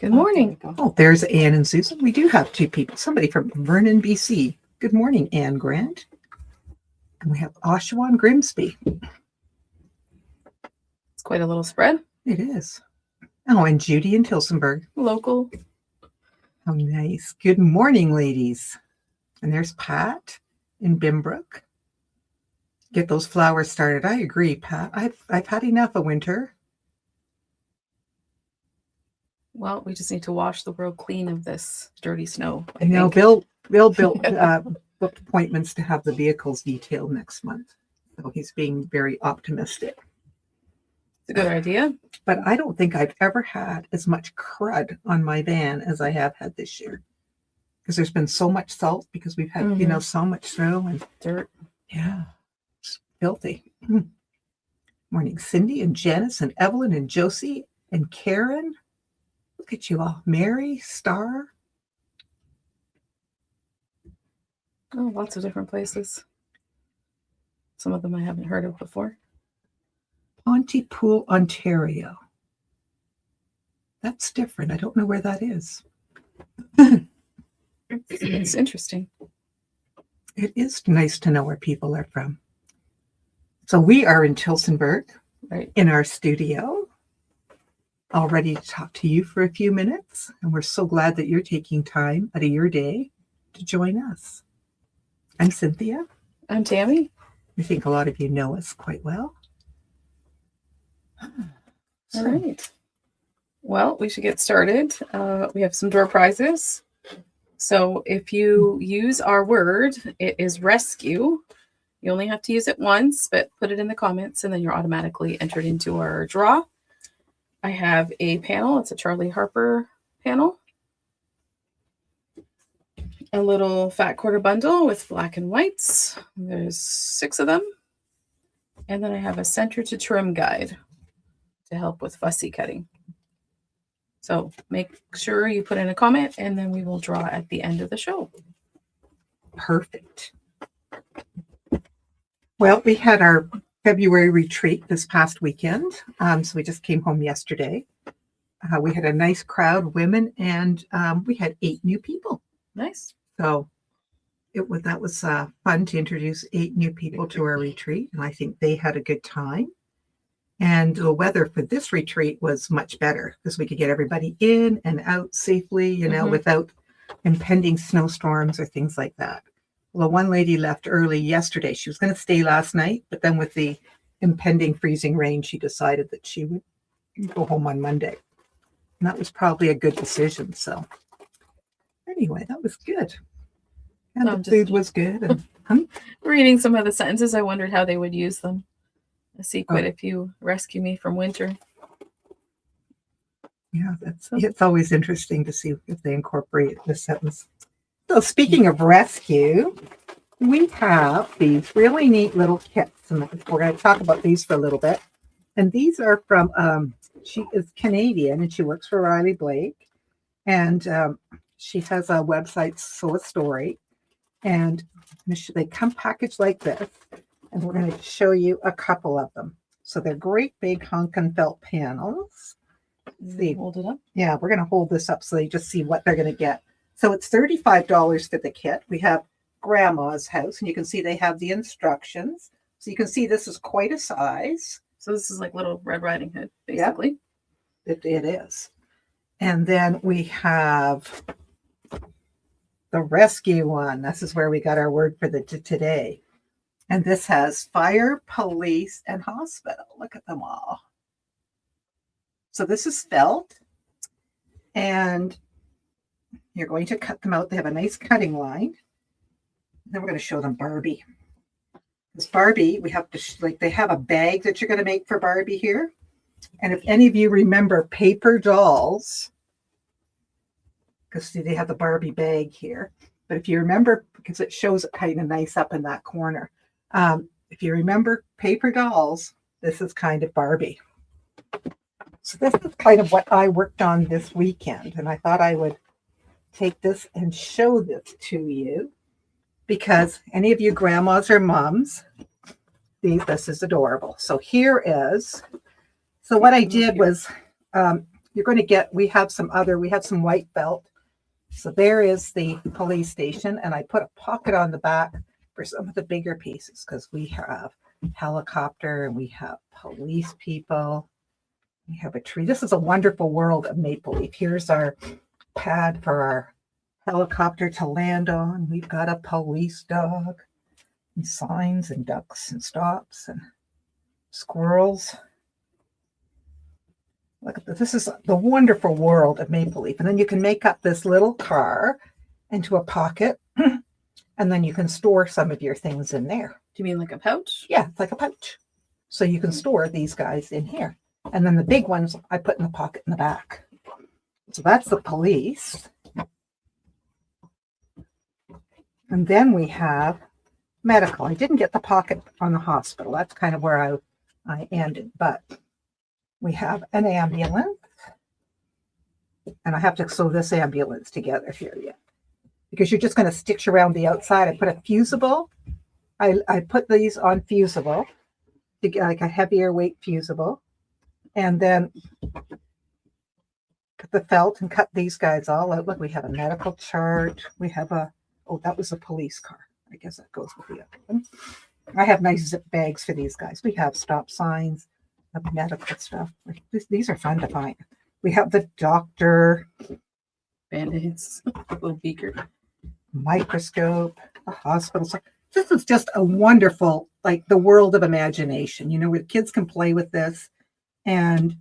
Good morning. Oh, there's Anne and Susan. We do have two people. Somebody from Vernon, BC. Good morning, Anne Grant. And we have Oshawa and Grimsby. It's quite a little spread. It is. Oh, and Judy in Tillsonburg. Local. How nice. Good morning, ladies. And there's Pat in Bimbrook. Get those flowers started. I agree, Pat. I've had enough of winter. Well, we just need to wash the world clean of this dirty snow. I know Bill booked appointments to have the vehicles detailed next month. So he's being very optimistic. It's a good idea. But I don't think I've ever had as much crud on my van as I have had this year. Because there's been so much salt because we've had, so much snow and dirt. Yeah. It's filthy. Morning, Cindy and Janice and Evelyn and Josie and Karen. Look at you all. Mary, Star. Oh, lots of different places. Some of them I haven't heard of before. Pontypool, Ontario. That's different. I don't know where that is. It's interesting. It is nice to know where people are from. So we are in Tillsonburg, right, in our studio, all ready to talk to you for a few minutes. And we're so glad that you're taking time out of your day to join us. I'm Cynthia. I'm Tammy. I think a lot of you know us quite well. All right. Well, we should get started. We have some door prizes. So if you use our word, it is rescue. You only have to use it once, but put it in the comments and then you're automatically entered into our draw. I have a panel. It's a Charlie Harper panel. A little fat quarter bundle with black and whites. There's 6 of them. And then I have a center to trim guide to help with fussy cutting. So make sure you put in a comment and then we will draw at the end of the show. Perfect. Well, we had our February retreat this past weekend. So we just came home yesterday. We had a nice crowd, women, and we had 8 new people. Nice. So that was fun to introduce 8 new people to our retreat. And I think they had a good time. And the weather for this retreat was much better because we could get everybody in and out safely, without impending snowstorms or things like that. Well, one lady left early yesterday. She was going to stay last night, but then with the impending freezing rain, she decided that she would go home on Monday. And that was probably a good decision. So anyway, that was good. And the food was good. And, reading some of the sentences, I wondered how they would use them. I see quite a few rescue me from winter. Yeah, it's always interesting to see if they incorporate the sentence. So speaking of rescue, we have these really neat little kits, and we're going to talk about these for a little bit. And these are from, she is Canadian, and she works for Riley Blake, and she has a website, Sew a Story, and they come packaged like this, and we're going to show you a couple of them. So they're great big hunkin' felt panels. See, hold it up. Yeah, we're going to hold this up so they just see what they're going to get. So it's $35 for the kit. We have Grandma's House, and you can see they have the instructions. So you can see this is quite a size. So this is like Little Red Riding Hood, basically. Yep, it is. And then we have the rescue one. This is where we got our word for today. And this has fire, police, and hospital. Look at them all. So this is felt. And you're going to cut them out. They have a nice cutting line. Then we're going to show them Barbie. This Barbie, we have to, they have a bag that you're going to make for Barbie here. And if any of you remember paper dolls, because see, they have the Barbie bag here. But if you remember, because it shows it kind of nice up in that corner. If you remember paper dolls, this is kind of Barbie. So this is kind of what I worked on this weekend. And I thought I would take this and show this to you because any of you grandmas or moms, this is adorable. So here is, so what I did was, you're going to get, we have some white felt. So there is the police station. And I put a pocket on the back for some of the bigger pieces because we have helicopter and we have police people. We have a tree. This is a wonderful world of Maple Leaf. Here's our pad for our helicopter to land on. We've got a police dog and signs and ducks and stops and squirrels. Look at this. This is the wonderful world of Maple Leaf. And then you can make up this little car into a pocket, and then you can store some of your things in there. Do you mean like a pouch? Yeah, it's like a pouch. So you can store these guys in here. And then the big ones I put in the pocket in the back. So that's the police. And then we have medical. I didn't get the pocket on the hospital. That's kind of where I ended. But we have an ambulance. And I have to sew this ambulance together here yet. Because you're just going to stitch around the outside. I put a fusible. I put these on fusible, to get like a heavier weight fusible. And then put the felt and cut these guys all out. Look, we have a medical chart. We have that was a police car. I guess that goes with the other one. I have nice zip bags for these guys. We have stop signs, the medical stuff. These are fun to find. We have the doctor. Band-aids, a little beaker. Microscope, the hospital. This is just a wonderful, like the world of imagination, where kids can play with this. And,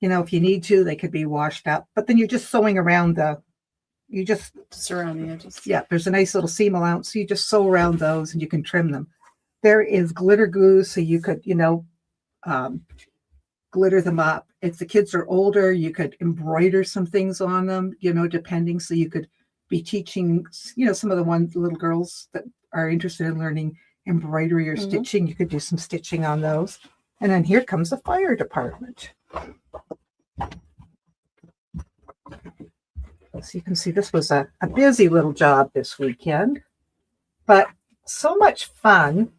if you need to, they could be washed up. But then you're just sewing around just around the edges. Yeah, there's a nice little seam allowance. So you just sew around those and you can trim them. There is glitter glue, so you could, glitter them up. If the kids are older, you could embroider some things on them, depending. So you could be teaching, some of the little girls that are interested in learning embroidery or stitching. You could do some stitching on those. And then here comes the fire department. So you can see this was a busy little job this weekend, but so much fun.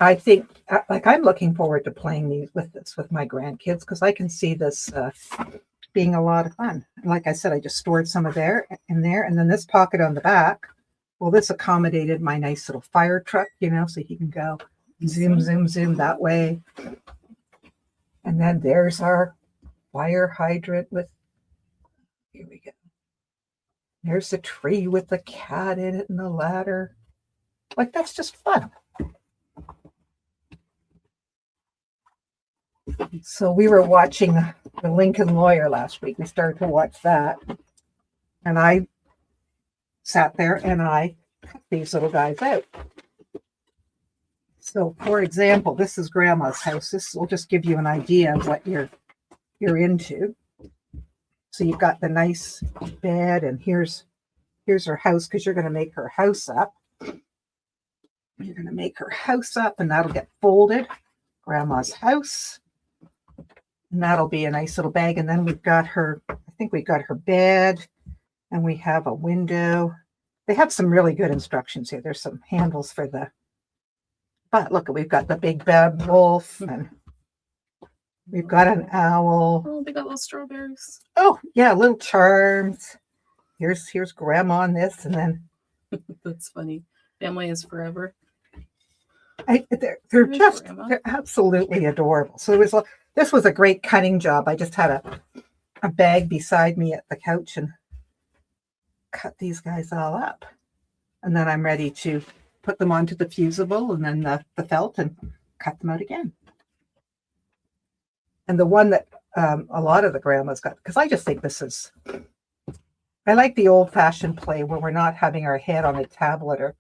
I think, I'm looking forward to playing with my grandkids because I can see this being a lot of fun. And like I said, I just stored some of in there. And then this pocket on the back, well, this accommodated my nice little fire truck, so he can go zoom, zoom, zoom that way. And then there's our fire hydrant here we go. There's the tree with the cat in it and the ladder. Like, that's just fun. So we were watching the Lincoln Lawyer last week. We started to watch that. And I sat there and I cut these little guys out. So, for example, this is Grandma's house. This will just give you an idea of what you're into. So you've got the nice bed, and here's her house because you're going to make her house up. You're going to make her house up, and that'll get folded. Grandma's house, and that'll be a nice little bag. And then we've got her. I think we've got her bed, and we have a window. They have some really good instructions here. There's some handles for the. But look, we've got the big bed wolf, and we've got an owl. Oh, they got little strawberries. Oh, yeah, little charms. Here's Grandma on this, and then that's funny. Family is forever. They're absolutely adorable. So this was a great cutting job. I just had a bag beside me at the couch and cut these guys all up, and then I'm ready to put them onto the fusible and then the felt and cut them out again. And the one that a lot of the grandmas got, because I just think I like the old-fashioned play where we're not having our head on a tablet or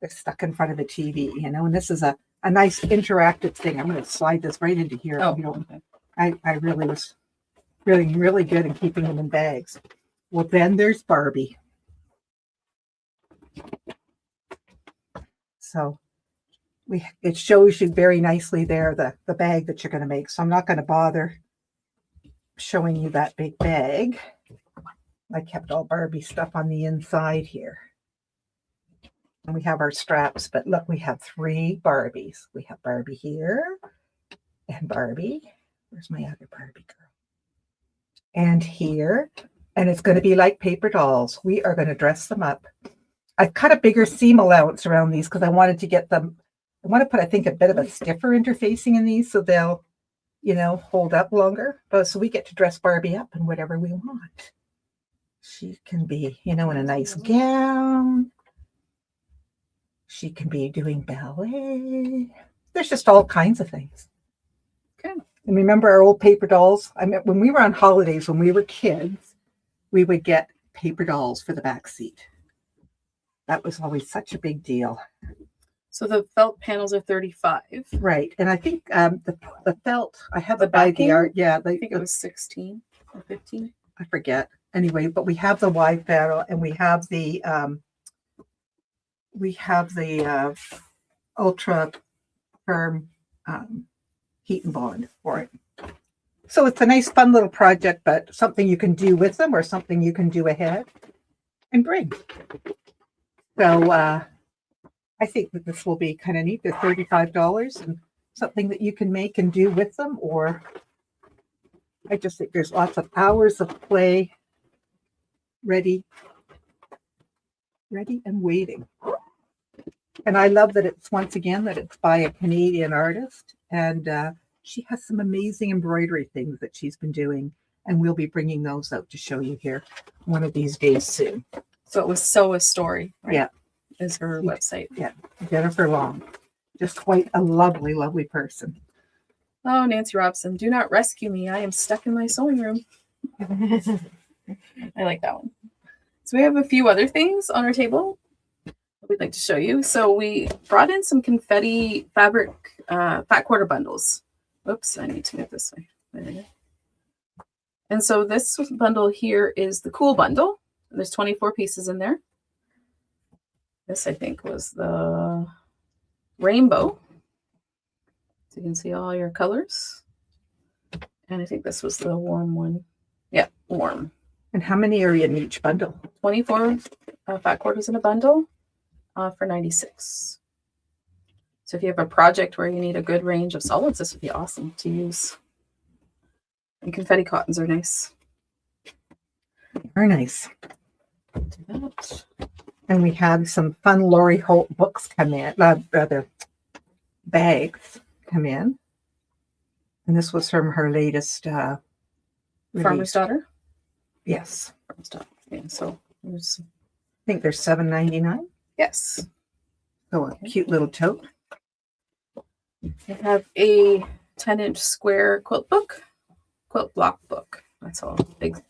they're stuck in front of the TV, and this is a nice interactive thing. I'm going to slide this right into here. Oh, okay. I really was really, really good in keeping them in bags. Well, then there's Barbie. So it shows you very nicely there the bag that you're going to make. So I'm not going to bother showing you that big bag. I kept all Barbie stuff on the inside here. And we have our straps, but look, we have 3 Barbies. We have Barbie here and Barbie. Where's my other Barbie girl? and here. And it's going to be like paper dolls. We are going to dress them up. I've cut a bigger seam allowance around these because I wanted to get them, I want to put, I think, a bit of a stiffer interfacing in these so they'll, hold up longer. But so we get to dress Barbie up in whatever we want. She can be, in a nice gown. She can be doing ballet. There's just all kinds of things. Okay. And remember our old paper dolls? I mean, when we were on holidays, when we were kids, we would get paper dolls for the back seat. That was always such a big deal. So the felt panels are 35. Right. And I think the felt, I have The it by the backing? art. Yeah. I think it was 16 or 15. I forget. Anyway, but we have the wide panel and we have the ultra firm heat and bond for it. So it's a nice fun little project, but something you can do with them or something you can do ahead and bring. So I think that this will be kind of neat. They're $35 and something that you can make and do with them, or I just think there's lots of hours of play ready and waiting. And I love that it's, once again, that it's by a Canadian artist, and she has some amazing embroidery things that she's been doing, and we'll be bringing those out to show you here one of these days soon. So it was Sew a Story, right? Yeah. Is her website. Yeah, Jennifer Long. Just quite a lovely, lovely person. Oh, Nancy Robson, do not rescue me. I am stuck in my sewing room. I like that one. So we have a few other things on our table that we'd like to show you. So we brought in some confetti fabric fat quarter bundles. Oops, I need to move this way. There we go. And so this bundle here is the Cool Bundle. There's 24 pieces in there. This, I think, was the rainbow. So you can see all your colors. And I think this was the warm one. Yeah, warm. And how many are in each bundle? 24 fat quarters in a bundle for $96. So if you have a project where you need a good range of solids, this would be awesome to use. And confetti cottons are nice. Very nice. Do that. And we had some fun Lori Holt books come in, rather bags come in. And this was from her latest Farmer's release. Daughter? Yes. Farmer's Daughter. Yeah, so there's, I think they're $7.99. yes. So a cute little tote. I have a 10-inch square quilt block book. That's all big.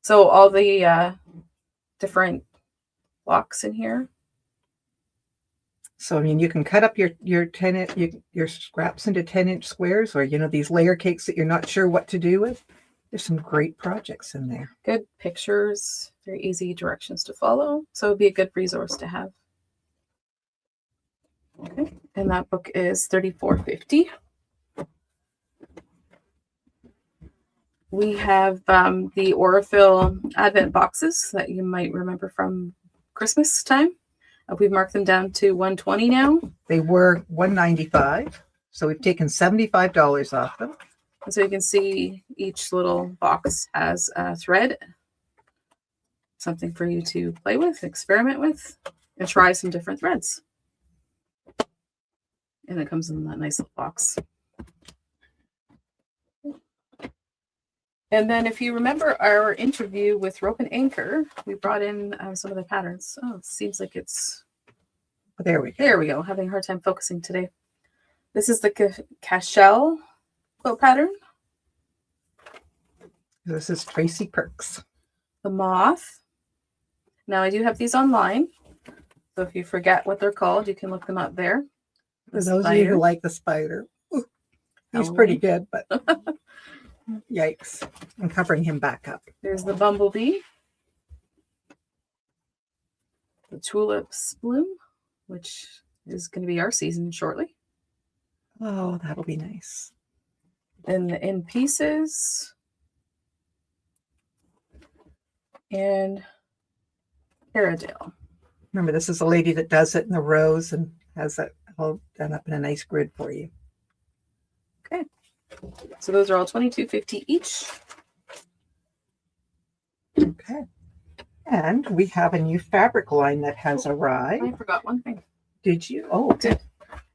So all the different blocks in here. So I mean, you can cut up your 10 your scraps into 10-inch squares, or these layer cakes that you're not sure what to do with. There's some great projects in there. Good pictures, very easy directions to follow. So it'd be a good resource to have. Okay, and that book is $34.50. We have the Aurifil Advent boxes that you might remember from Christmas time. We've marked them down to $120 now. They were $195, so we've taken $75 off them. And so you can see each little box has a thread, something for you to play with, experiment with, and try some different threads. And it comes in that nice little box. And then if you remember our interview with Rope and Anchor, we brought in some of the patterns. Oh, it seems like it's... There we go. There we go. Having a hard time focusing today. This is the Cashel quilt pattern. This is Tracy Perks. The moth. Now I do have these online. So if you forget what they're called, you can look them up there. For those of you who like the spider. Ooh, he's pretty good, but... Yikes. I'm covering him back up. There's the bumblebee. The tulips bloom, which is going to be our season shortly. Oh, that'll be nice. Then the in pieces. And Paradale. Remember, this is a lady that does it in the rows and has it all done up in a nice grid for you. Okay. So those are all $22.50 each. Okay. And we have a new fabric line that has I arrived. forgot one thing. Did you? Oh, okay.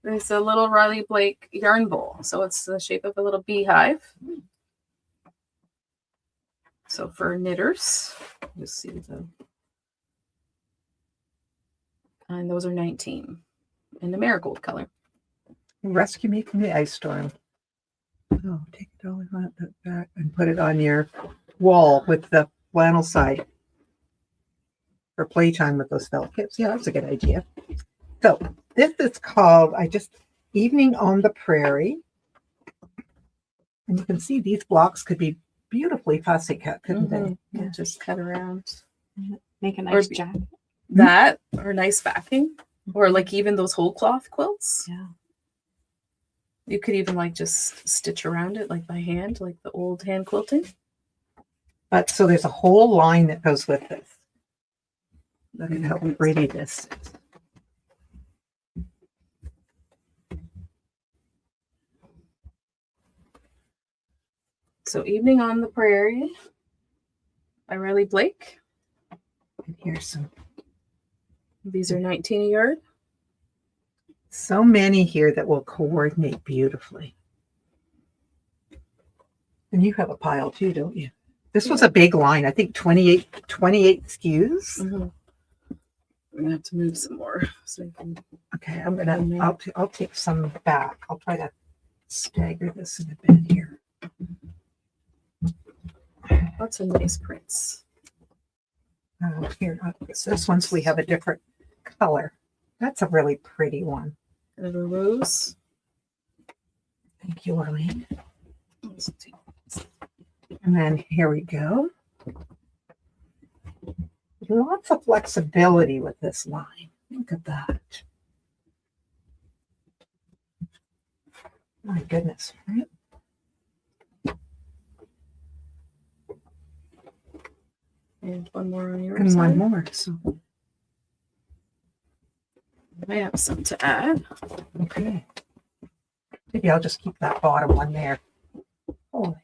There's a little Riley Blake yarn bowl. So it's the shape of a little beehive. So for knitters, just see the, and those are 19 in the marigold color. Rescue me from the ice storm. Oh, take it all back and put it on your wall with the flannel side for playtime with those felt tips. Yeah, that's a good idea. So this is called Evening on the Prairie. And you can see these blocks could be beautifully fussy cut, couldn't they? Yeah, just cut around. Make a nice Or- jacket. That or nice backing. Or like even those whole cloth quilts. Yeah. You could even like just stitch around it like by hand, like the old hand quilting. But so there's a whole line that goes with this. Look at how pretty this is. So Evening on the Prairie by Riley Blake. And here's These are 19 a yard. so many here that will coordinate beautifully. And you have a pile too, don't you? This was a big line. I think 28 SKUs. We're gonna have to move some more. So we can, Okay, I'll take some back. I'll try to stagger this in a bit here. lots of nice prints. Here, this one's we have a different color. That's a really pretty one. And a rose. Thank you, Arlene. And then here we go. Lots of flexibility with this line. Look at that. My goodness, right? And one more on your And side. one more. So I have some to add. okay. Maybe I'll just keep that bottom one there. Oh,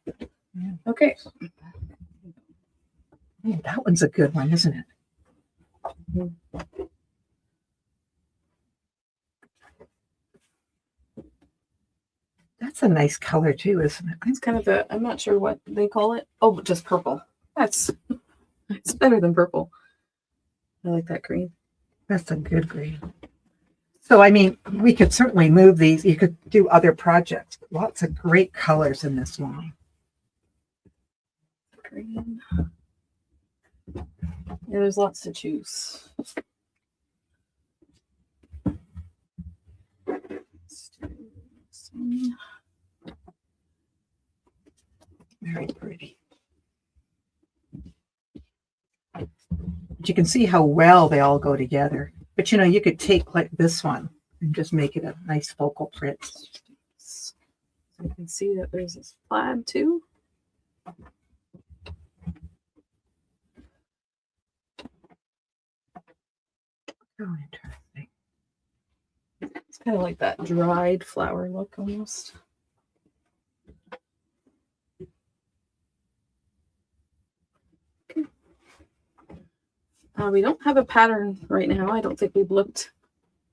Okay. man, that one's a good one, isn't it? That's a nice color too, isn't it? It's kind of a, I'm not sure what they call it. Oh, but just purple. That's, it's better than purple. I like that green. That's a good green. So, I mean, we could certainly move these. You could do other projects. Lots of great colors in this line. Green. Yeah, there's lots to choose. Let's do this one. Very pretty. But you can see how well they all go together. But you know, you could take like this one and just make it a nice focal print. So you can see that there's this plaid too. Oh, interesting. It's kind of like that dried flower look almost. Okay. We don't have a pattern right now. I don't think we've looked.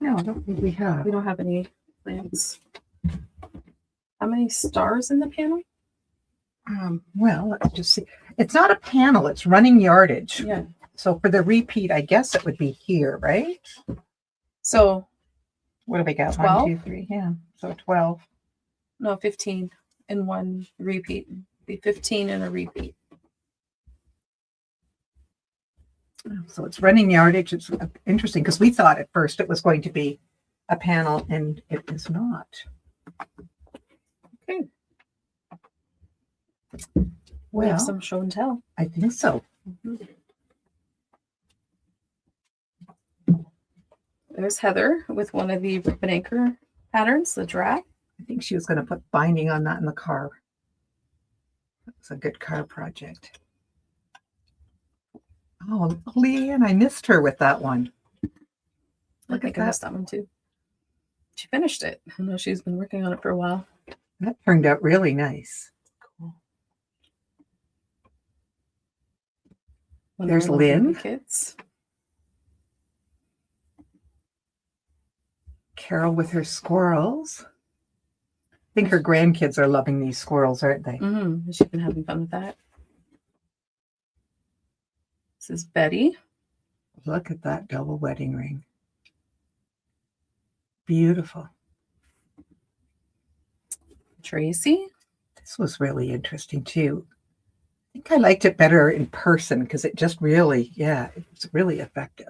No, I don't think we have. We don't have any plans. How many stars in the panel? Well, let's just see. It's not a panel, it's running yardage. Yeah. So for the repeat, I guess it would be here, right? So What do we got? 12? 1, 2, 3. Yeah. So 12. no, 15 in one repeat. Be 15 in a repeat. So it's running yardage. It's interesting because we thought at first it was going to be a panel and it is not. Okay. We have Well, some show and tell. I think so. There's Heather with one of the ribbon anchor patterns, the drag. I think she was going to put binding on that in the car. It's a good car project. Oh, Leanne, I missed her with that one. I Look think at I that. missed that one too. She finished it. I know she's been working on it for a while. That turned out really nice. Cool. when There's they're little baby Lynn. kids. Carol with her squirrels. I think her grandkids are loving these squirrels, aren't they? Mm-hmm. She's been having fun with that. This is Betty. Look at that double wedding ring. Beautiful. Tracy. This was really interesting too. I think I liked it better in person because it just really, it's really effective.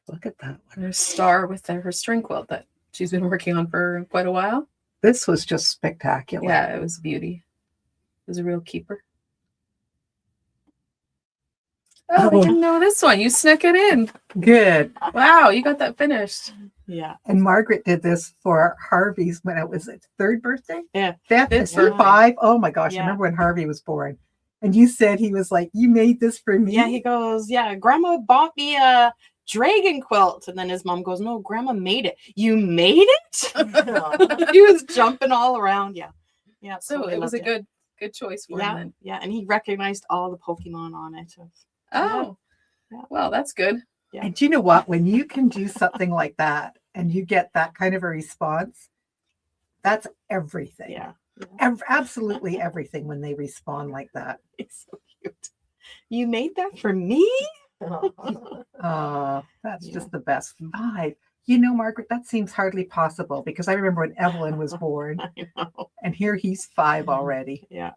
Look at that one. There's Star with her string quilt that she's been working on for quite a while. This was just spectacular. Yeah, it was a beauty. It was a real keeper. Oh, I didn't know this one. You snuck it in. Good. Wow, you got that finished. Yeah. And Margaret did this for Harvey's when it was its third birthday. Yeah. Fifth, Fifth is he birthday. 5? Oh my gosh, Yeah. I remember when Harvey was born. And you said he was like, you made this for me? Yeah, he goes, yeah, Grandma bought me a dragon quilt. And then his mom goes, no, Grandma made it. You made it? He was jumping all around. Yeah. Yeah. So totally it was a loved good choice for him Yeah. then. Yeah. And he recognized all the Pokemon on it. Oh, Yeah. well, that's good. Yeah. And you know what? When you can do something like that and you get that kind of a response, that's everything. Yeah. Absolutely everything when they respond like that. It's so cute. You made that for me? Oh, that's Yeah. just the best. 5. You know, Margaret, that seems hardly possible because I remember when Evelyn was born I know. and here he's 5 already. Yeah.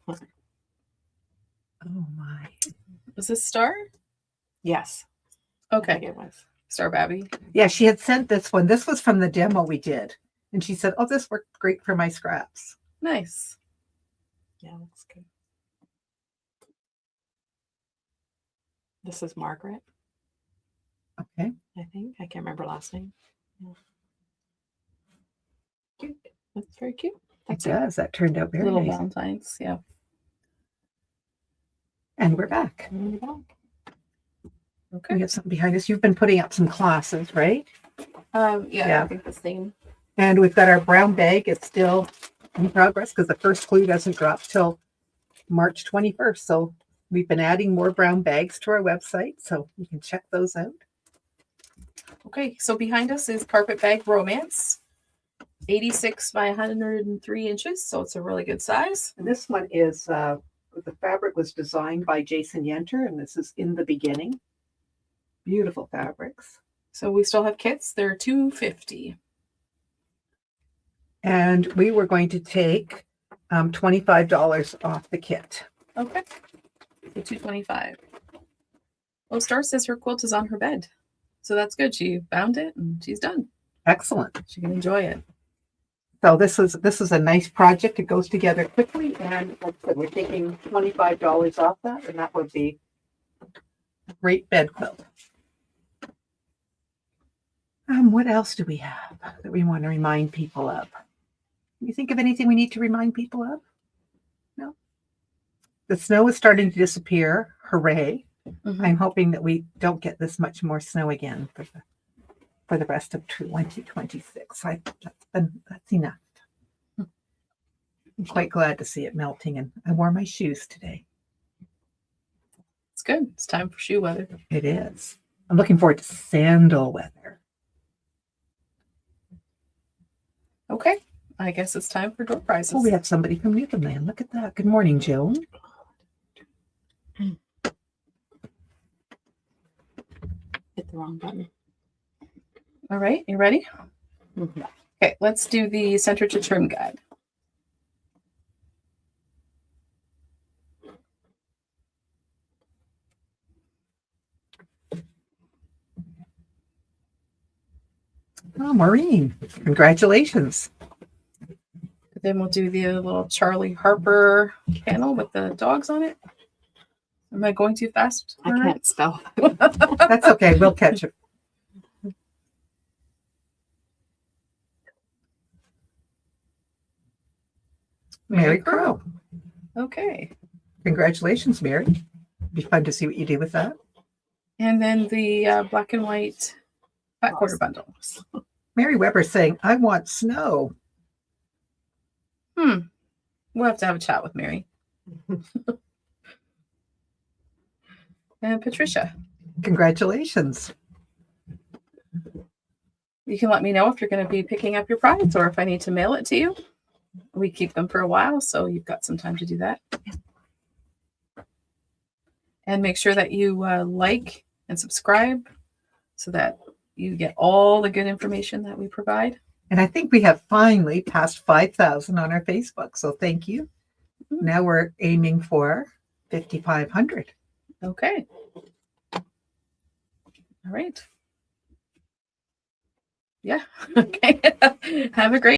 Oh my. Was this Star? Yes. I think Okay. it was. Star Babby. Yeah, she had sent this one. This was from the demo we did. And she said, oh, this worked great for my scraps. Nice. Yeah, looks good. This is Margaret, Okay. I think. I can't remember last name. Yeah. Cute. That's very cute. It That's it. does. That turned out very Little nice. Valentines. Yeah. And we're back. There you go. We Okay. have something behind us. You've been putting up some classes, right? Yeah, Yeah. I think the same. And we've got our brown bag. It's still in progress because the first clue doesn't drop till March 21st. So we've been adding more brown bags to our website. So you can check those out. Okay, so behind us is Carpet Bag Romance. 86 by 103 inches, so it's a really good size. And this one is, the fabric was designed by Jason Yenter, and this is In the Beginning. Beautiful fabrics. So we still have kits. They're $250. And we were going to take $25 off the kit. Okay. So $225. Oh, Star says her quilt is on her bed. So that's good. She bound it and she's done. Excellent. She can enjoy it. So this is a nice project. It goes together quickly, and like I said, we're taking $25 off that, and that would be a great bed quilt. What else do we have that we want to remind people of? You think of anything we need to remind people of? No. The snow is starting to disappear. Hooray! Mhm. I'm hoping that we don't get this much more snow again for the rest of 2026. That's enough. I'm quite glad to see it melting, and I wore my shoes today. It's good. It's time for shoe weather. It is. I'm looking forward to sandal weather. Okay. I guess it's time for door prizes. Oh, we have somebody from Newfoundland. Look at that. Good morning, Joan. Hit the wrong button. All right. You ready? Mm-hmm. Okay. Let's do the center to trim guide. Oh, Maureen. Congratulations. Then we'll do the little Charlie Harper panel with the dogs on it. Am I going too fast? I Mara? can't spell. That's okay. We'll catch it. Mary Crow. Okay. Congratulations, Mary. Be fun to see what you do with that. And then the black and white fat quarter bundle. Mary Weber saying, I want snow. We'll have to have a chat with Mary. And Patricia, Congratulations. you can let me know if you're going to be picking up your prize or if I need to mail it to you. We keep them for a while, so you've got some time to do that. And make sure that you like and subscribe so that you get all the good information that we provide. And I think we have finally passed 5,000 on our Facebook. So thank you. Now we're aiming for 5,500. Okay. All right. Yeah. Okay. Have a great